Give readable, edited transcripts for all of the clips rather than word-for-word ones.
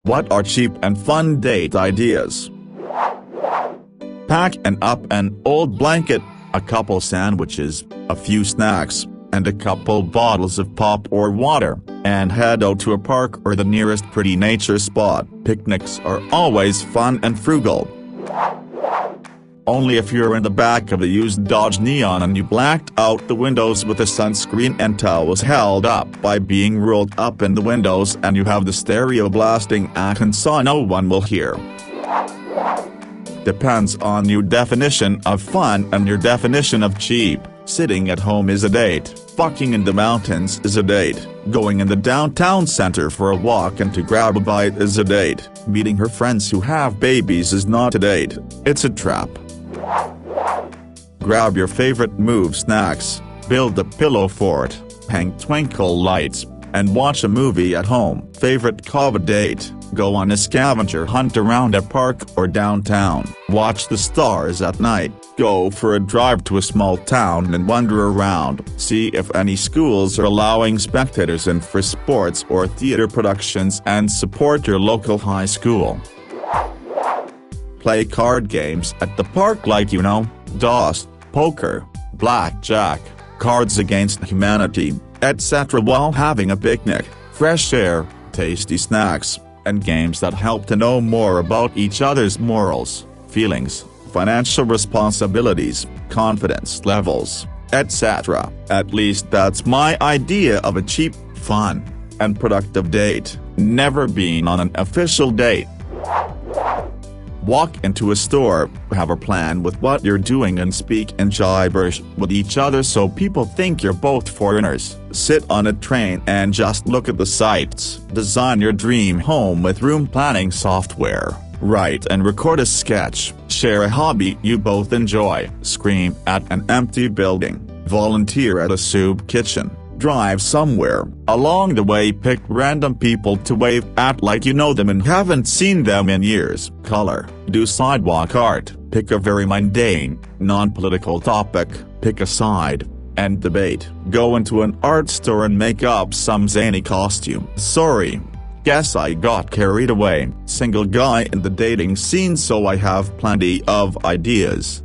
What are cheap and fun date ideas? Pack up an old blanket, a couple sandwiches, a few snacks, and a couple bottles of pop or water, and head out to a park or the nearest pretty nature spot. Picnics are always fun and frugal. Only if you're in the back of a used Dodge Neon and you blacked out the windows with a sunscreen and towels held up by being rolled up in the windows and you have the stereo blasting so no one will hear. Depends on your definition of fun and your definition of cheap. Sitting at home is a date, fucking in the mountains is a date, going in the downtown center for a walk and to grab a bite is a date, meeting her friends who have babies is not a date, it's a trap. Grab your favorite move snacks, build a pillow fort, hang twinkle lights, and watch a movie at home. Favorite COVID date, go on a scavenger hunt around a park or downtown. Watch the stars at night, go for a drive to a small town and wander around. See if any schools are allowing spectators in for sports or theater productions and support your local high school. Play card games at the park like DOS, poker, blackjack, Cards Against Humanity, etc. while having a picnic. Fresh air, tasty snacks, and games that help to know more about each other's morals, feelings, financial responsibilities, confidence levels, etc. At least that's my idea of a cheap, fun, and productive date. Never been on an official date. Walk into a store, have a plan with what you're doing and speak in gibberish with each other so people think you're both foreigners. Sit on a train and just look at the sights. Design your dream home with room planning software. Write and record a sketch. Share a hobby you both enjoy. Scream at an empty building. Volunteer at a soup kitchen. Drive somewhere. Along the way pick random people to wave at like you know them and haven't seen them in years. Color. Do sidewalk art. Pick a very mundane, non-political topic. Pick a side. And debate. Go into an art store and make up some zany costume. Sorry. Guess I got carried away. Single guy in the dating scene, so I have plenty of ideas.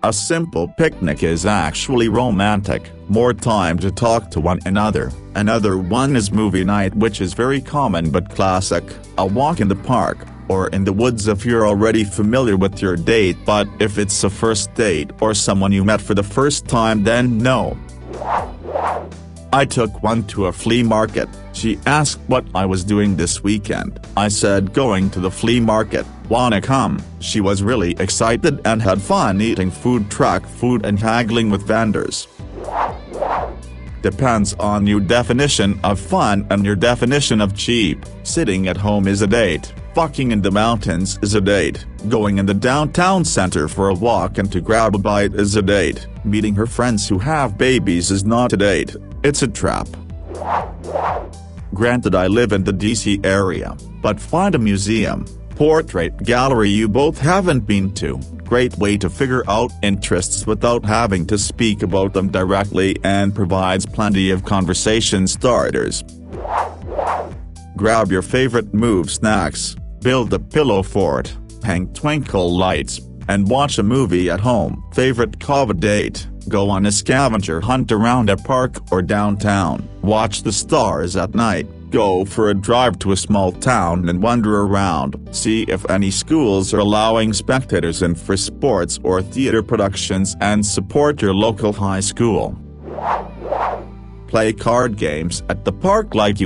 A simple picnic is actually romantic, more time to talk to one another. Another one is movie night, which is very common but classic. A walk in the park, or in the woods if you're already familiar with your date, but if it's a first date or someone you met for the first time then no. I took one to a flea market. She asked what I was doing this weekend. I said going to the flea market. Wanna come? She was really excited and had fun eating food truck food and haggling with vendors. Depends on your definition of fun and your definition of cheap. Sitting at home is a date. Fucking in the mountains is a date. Going in the downtown center for a walk and to grab a bite is a date. Meeting her friends who have babies is not a date, it's a trap. Granted, I live in the DC area, but find a museum, portrait gallery you both haven't been to. Great way to figure out interests without having to speak about them directly and provides plenty of conversation starters. Grab your favorite move snacks, build a pillow fort, hang twinkle lights, and watch a movie at home. Favorite COVID date, go on a scavenger hunt around a park or downtown. Watch the stars at night. Go for a drive to a small town and wander around. See if any schools are allowing spectators in for sports or theater productions and support your local high school. Play card games at the park like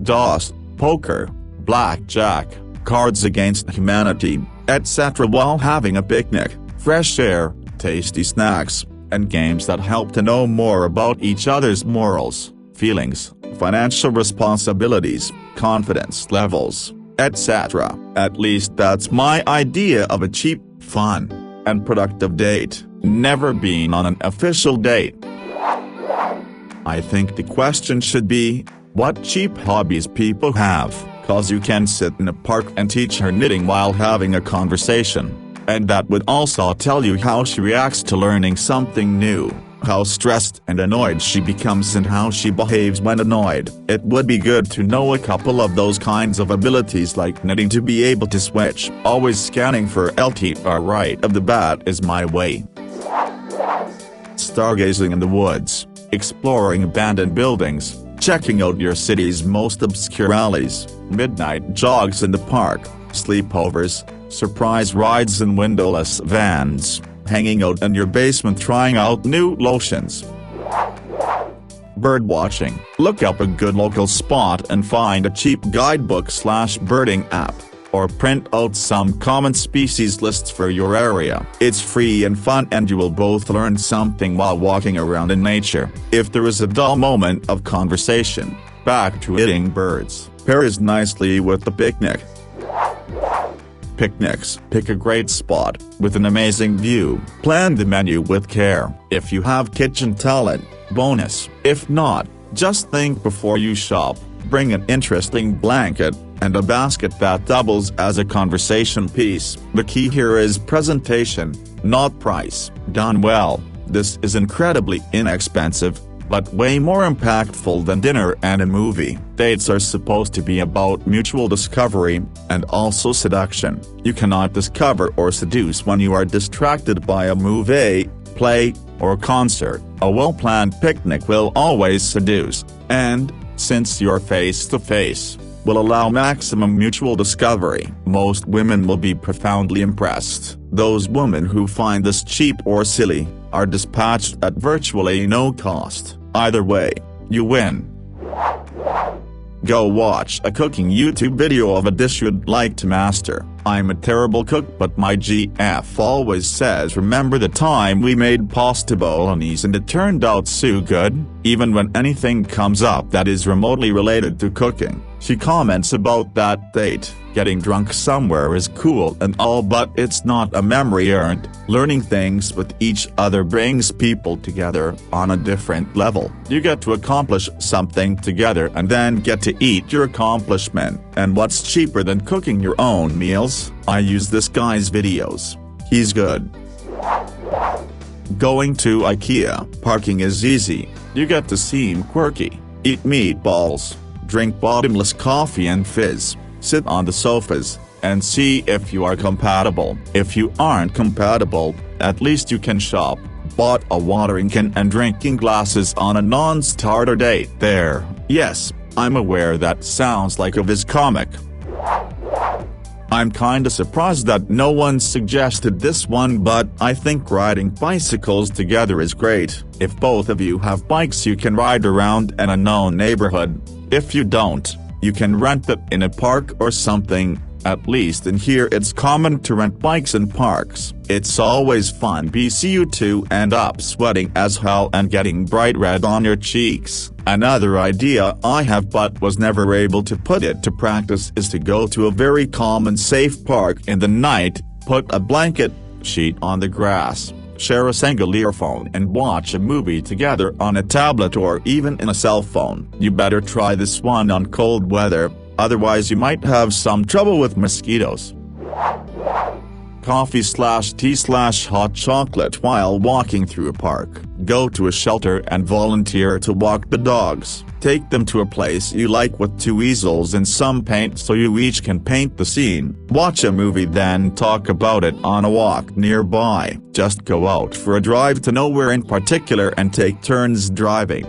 DOS, poker, blackjack, Cards Against Humanity, etc. while having a picnic. Fresh air, tasty snacks, and games that help to know more about each other's morals, feelings, financial responsibilities, confidence levels, etc. At least that's my idea of a cheap, fun, and productive date. Never been on an official date. I think the question should be, what cheap hobbies people have, cause you can sit in a park and teach her knitting while having a conversation. And that would also tell you how she reacts to learning something new. how stressed and annoyed she becomes and how she behaves when annoyed. It would be good to know a couple of those kinds of abilities like knitting to be able to switch. Always scanning for LTR right of the bat is my way. Stargazing in the woods, exploring abandoned buildings, checking out your city's most obscure alleys, midnight jogs in the park, sleepovers, surprise rides in windowless vans, hanging out in your basement trying out new lotions. Bird watching. Look up a good local spot and find a cheap guidebook/birding app, or print out some common species lists for your area. It's free and fun and you will both learn something while walking around in nature. If there is a dull moment of conversation, back to eating birds pairs nicely with the picnic. Picnics. Pick a great spot, with an amazing view. Plan the menu with care. If you have kitchen talent, bonus. If not, just think before you shop. Bring an interesting blanket, and a basket that doubles as a conversation piece. The key here is presentation, not price. Done well, this is incredibly inexpensive, but way more impactful than dinner and a movie. Dates are supposed to be about mutual discovery, and also seduction. You cannot discover or seduce when you are distracted by a movie, play, or concert. A well-planned picnic will always seduce, and, since you're face-to-face, will allow maximum mutual discovery. Most women will be profoundly impressed. Those women who find this cheap or silly, are dispatched at virtually no cost. Either way, you win. Go watch a cooking YouTube video of a dish you'd like to master. I'm a terrible cook, but my GF always says remember the time we made pasta bolognese and it turned out so good? Even when anything comes up that is remotely related to cooking, she comments about that date. Getting drunk somewhere is cool and all, but it's not a memory earned. Learning things with each other brings people together on a different level. You get to accomplish something together and then get to eat your accomplishment. And what's cheaper than cooking your own meals? I use this guy's videos. He's good. Going to IKEA. Parking is easy. You get to seem quirky, eat meatballs, drink bottomless coffee and fizz, sit on the sofas, and see if you are compatible. If you aren't compatible, at least you can shop. Bought a watering can and drinking glasses on a non-starter date. There, yes, I'm aware that sounds like a Viz comic. I'm kinda surprised that no one suggested this one, but I think riding bicycles together is great. If both of you have bikes you can ride around an unknown neighborhood. If you don't, you can rent it in a park or something. At least in here it's common to rent bikes in parks. It's always fun because you two end up sweating as hell and getting bright red on your cheeks. Another idea I have but was never able to put it to practice is to go to a very calm and safe park in the night, put a blanket sheet on the grass, share a single earphone and watch a movie together on a tablet or even in a cell phone. You better try this one on cold weather, otherwise you might have some trouble with mosquitoes. Coffee/tea/hot chocolate while walking through a park. Go to a shelter and volunteer to walk the dogs. Take them to a place you like with 2 easels and some paint so you each can paint the scene. Watch a movie then talk about it on a walk nearby. Just go out for a drive to nowhere in particular and take turns driving.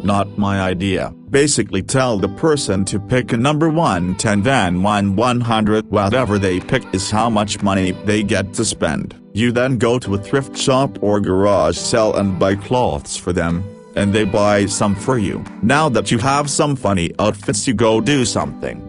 Not my idea. Basically tell the person to pick a number 110 then 100. Whatever they pick is how much money they get to spend. You then go to a thrift shop or garage sale and buy clothes for them, and they buy some for you. Now that you have some funny outfits you go do something.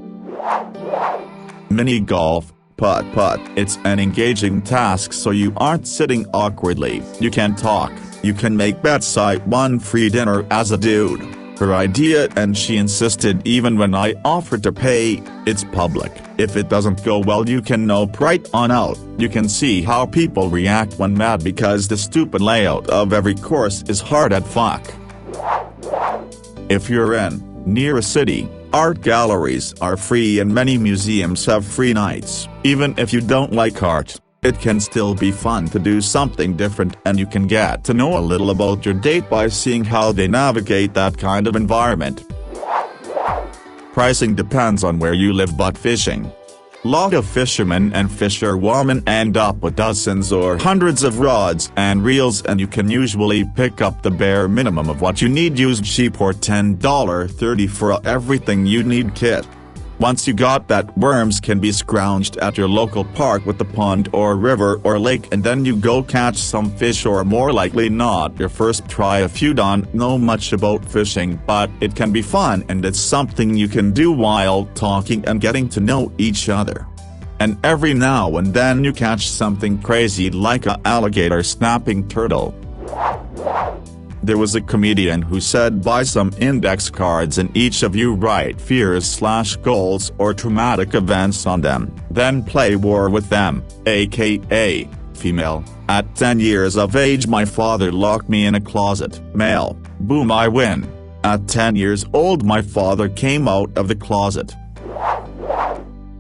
Mini golf. Putt-putt. It's an engaging task so you aren't sitting awkwardly. You can talk, you can make bets. I won free dinner as a dude. Her idea and she insisted even when I offered to pay. It's public. If it doesn't go well you can nope right on out. You can see how people react when mad because the stupid layout of every course is hard as fuck. If you're near a city, art galleries are free and many museums have free nights. Even if you don't like art, It can still be fun to do something different, and you can get to know a little about your date by seeing how they navigate that kind of environment. Pricing depends on where you live, but fishing. Lot of fishermen and fisherwomen end up with dozens or hundreds of rods and reels, and you can usually pick up the bare minimum of what you need used cheap or $10.30 for a everything you need kit. Once you got that, worms can be scrounged at your local park with the pond or river or lake, and then you go catch some fish, or more likely not your first try if you don't know much about fishing, but it can be fun, and it's something you can do while talking and getting to know each other. And every now and then you catch something crazy like a alligator snapping turtle. There was a comedian who said, buy some index cards and each of you write fears/goals or traumatic events on them, then play war with them, aka, female. At 10 years of age my father locked me in a closet, male. Boom, I win. At 10 years old my father came out of the closet.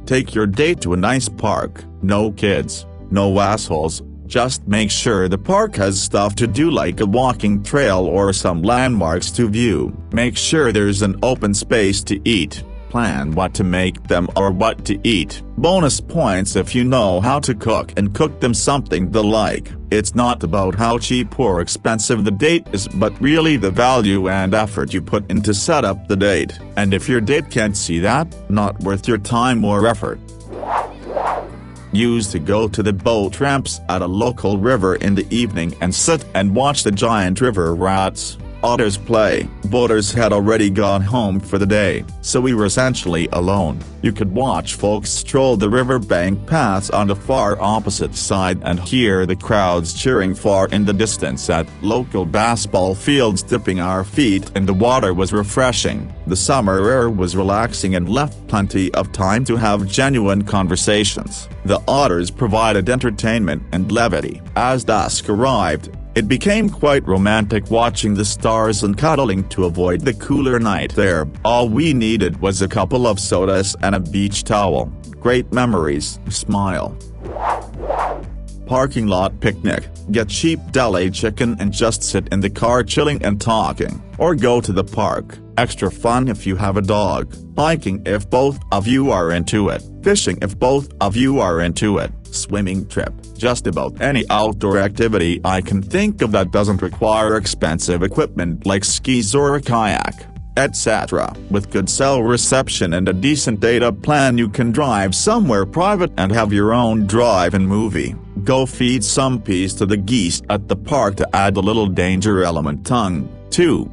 Take your date to a nice park, no kids, no assholes. Just make sure the park has stuff to do like a walking trail or some landmarks to view. Make sure there's an open space to eat. Plan what to make them or what to eat. Bonus points if you know how to cook, and cook them something they like. It's not about how cheap or expensive the date is, but really the value and effort you put in to set up the date. And if your date can't see that, not worth your time or effort. Used to go to the boat ramps at a local river in the evening and sit and watch the giant river rats, otters play. Boaters had already gone home for the day, so we were essentially alone. You could watch folks stroll the riverbank paths on the far opposite side and hear the crowds cheering far in the distance at local baseball fields. Dipping our feet in the water was refreshing. The summer air was relaxing and left plenty of time to have genuine conversations. The otters provided entertainment and levity. As dusk arrived, it became quite romantic watching the stars and cuddling to avoid the cooler night there. All we needed was a couple of sodas and a beach towel. Great memories. Smile. Parking lot picnic. Get cheap deli chicken and just sit in the car chilling and talking. Or go to the park. Extra fun if you have a dog. Hiking if both of you are into it. Fishing if both of you are into it. Swimming trip. Just about any outdoor activity I can think of that doesn't require expensive equipment like skis or a kayak, etc. With good cell reception and a decent data plan you can drive somewhere private and have your own drive-in movie. Go feed some peas to the geese at the park to add a little danger element. 2.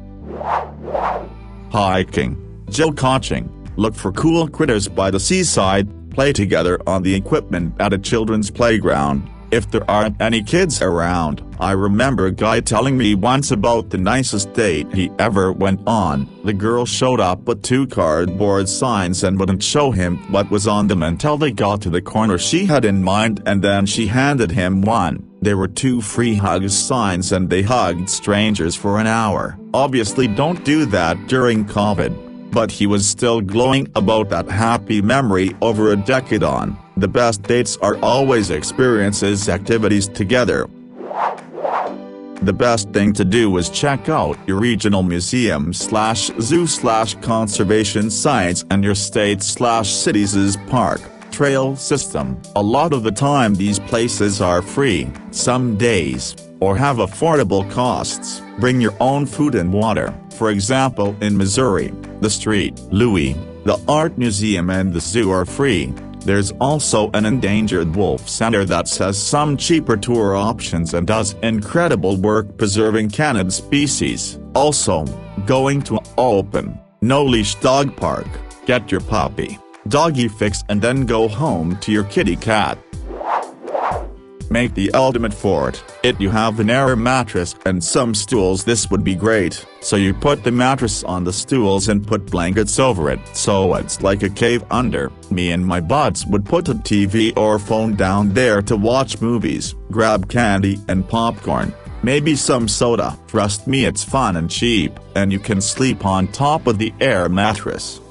Hiking. Geocaching. Look for cool critters by the seaside, play together on the equipment at a children's playground. If there aren't any kids around, I remember a guy telling me once about the nicest date he ever went on. The girl showed up with 2 cardboard signs and wouldn't show him what was on them until they got to the corner she had in mind, and then she handed him one. There were 2 free hugs signs and they hugged strangers for an hour. Obviously don't do that during COVID. But he was still glowing about that happy memory over a decade on. The best dates are always experiences, activities together. The best thing to do is check out your regional museum/zoo/conservation sites and your state/city's park trail system. A lot of the time these places are free, some days, or have affordable costs. Bring your own food and water. For example, in Missouri, the Street, Louis, the Art Museum and the zoo are free. There's also an endangered wolf center that has some cheaper tour options and does incredible work preserving Canada's species. Also, going to an open, no-leash dog park. Get your puppy, doggy fix and then go home to your kitty cat. Make the ultimate fort. You have an air mattress and some stools. This would be great. So you put the mattress on the stools and put blankets over it, so it's like a cave under. Me and my buds would put a TV or phone down there to watch movies, grab candy and popcorn, maybe some soda. Trust me, it's fun and cheap, and you can sleep on top of the air mattress.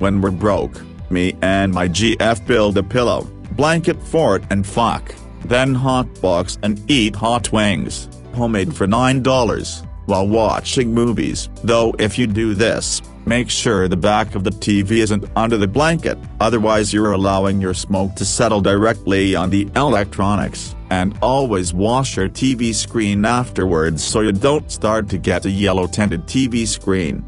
When we're broke, me and my GF build a pillow. blanket fort and fuck, then hotbox and eat hot wings, homemade for $9, while watching movies. Though if you do this, make sure the back of the TV isn't under the blanket, otherwise you're allowing your smoke to settle directly on the electronics. And always wash your TV screen afterwards so you don't start to get a yellow-tinted TV screen.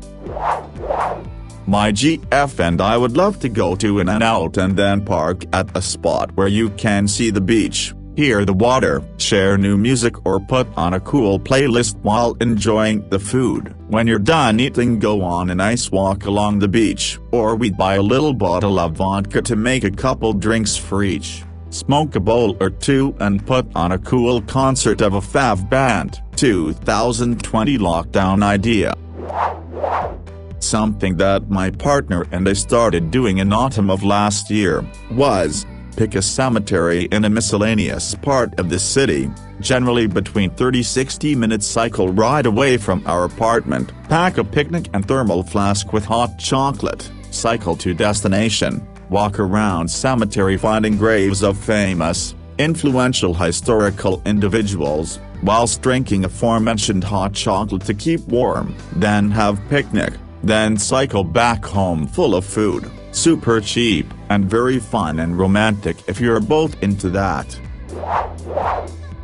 My GF and I would love to go to an out and then park at a spot where you can see the beach, hear the water, share new music or put on a cool playlist while enjoying the food. When you're done eating, go on a nice walk along the beach, or we'd buy a little bottle of vodka to make a couple drinks for each. Smoke a bowl or two and put on a cool concert of a fav band. 2020 lockdown idea. Something that my partner and I started doing in autumn of last year was pick a cemetery in a miscellaneous part of the city, generally between 30–60 minute cycle ride away from our apartment, pack a picnic and thermal flask with hot chocolate, cycle to destination, walk around cemetery finding graves of famous, influential historical individuals, whilst drinking aforementioned hot chocolate to keep warm, then have picnic, then cycle back home full of food, super cheap, and very fun and romantic if you're both into that.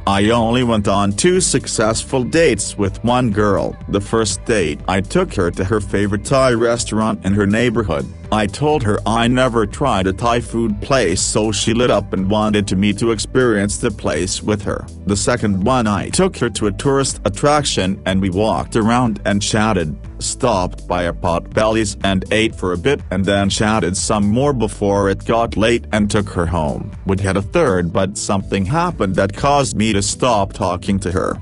I only went on 2 successful dates with one girl. The first date I took her to her favorite Thai restaurant in her neighborhood. I told her I never tried a Thai food place, so she lit up and wanted me to experience the place with her. The second one I took her to a tourist attraction and we walked around and chatted, stopped by a Potbelly's and ate for a bit and then chatted some more before it got late and took her home. We'd had a third but something happened that caused me to stop talking to her.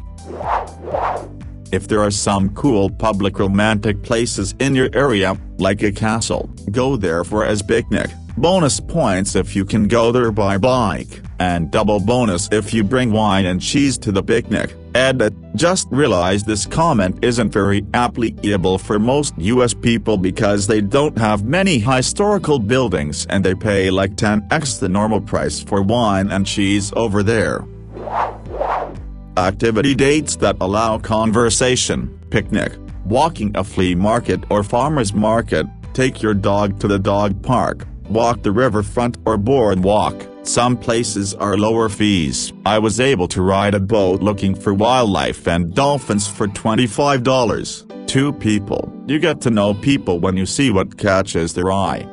If there are some cool public romantic places in your area, like a castle, go there for a picnic. Bonus points if you can go there by bike, and double bonus if you bring wine and cheese to the picnic. Edit. Just realized this comment isn't very applicable for most US people because they don't have many historical buildings and they pay like 10x the normal price for wine and cheese over there. Activity dates that allow conversation: picnic, walking a flea market or farmer's market, take your dog to the dog park, walk the riverfront or boardwalk. Some places are lower fees. I was able to ride a boat looking for wildlife and dolphins for $25. 2 people. You get to know people when you see what catches their eye.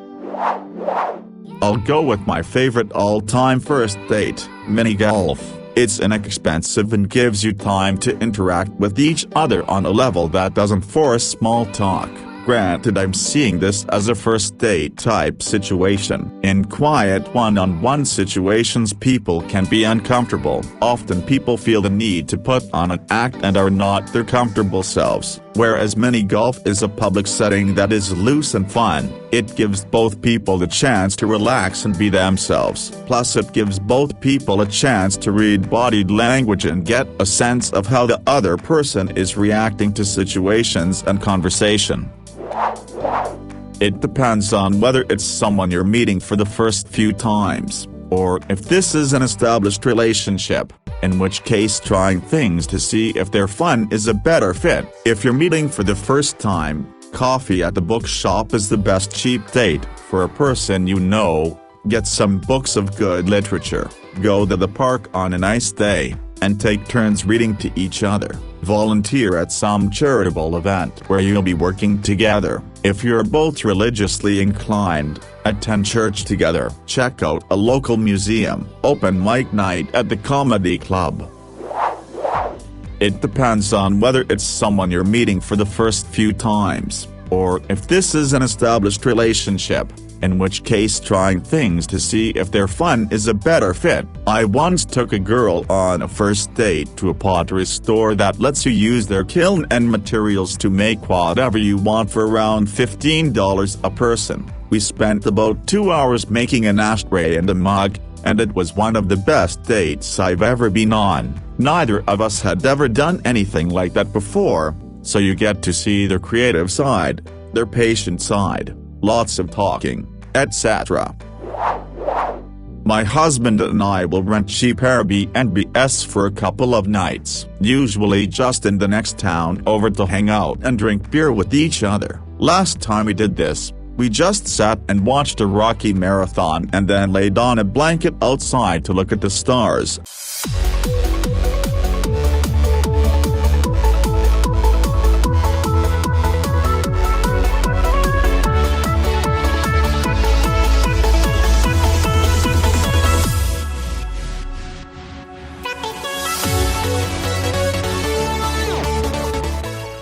I'll go with my favorite all-time first date, mini golf. It's inexpensive and gives you time to interact with each other on a level that doesn't force small talk. Granted, I'm seeing this as a first date type situation. In quiet one-on-one situations people can be uncomfortable. Often people feel the need to put on an act and are not their comfortable selves. Whereas mini golf is a public setting that is loose and fun, it gives both people the chance to relax and be themselves. Plus it gives both people a chance to read body language and get a sense of how the other person is reacting to situations and conversation. It depends on whether it's someone you're meeting for the first few times, or if this is an established relationship, in which case trying things to see if they're fun is a better fit. If you're meeting for the first time, coffee at the bookshop is the best cheap date. For a person you know, get some books of good literature, go to the park on a nice day, and take turns reading to each other. Volunteer at some charitable event where you'll be working together. If you're both religiously inclined, attend church together. Check out a local museum. Open mic night at the comedy club. It depends on whether it's someone you're meeting for the first few times, or if this is an established relationship, in which case trying things to see if they're fun is a better fit. I once took a girl on a first date to a pottery store that lets you use their kiln and materials to make whatever you want for around $15 a person. We spent about 2 hours making an ashtray and a mug, and it was one of the best dates I've ever been on. Neither of us had ever done anything like that before, so you get to see their creative side, their patient side, lots of talking, etc. My husband and I will rent cheap Airbnbs for a couple of nights, usually just in the next town over, to hang out and drink beer with each other. Last time we did this, we just sat and watched a Rocky marathon and then laid on a blanket outside to look at the stars.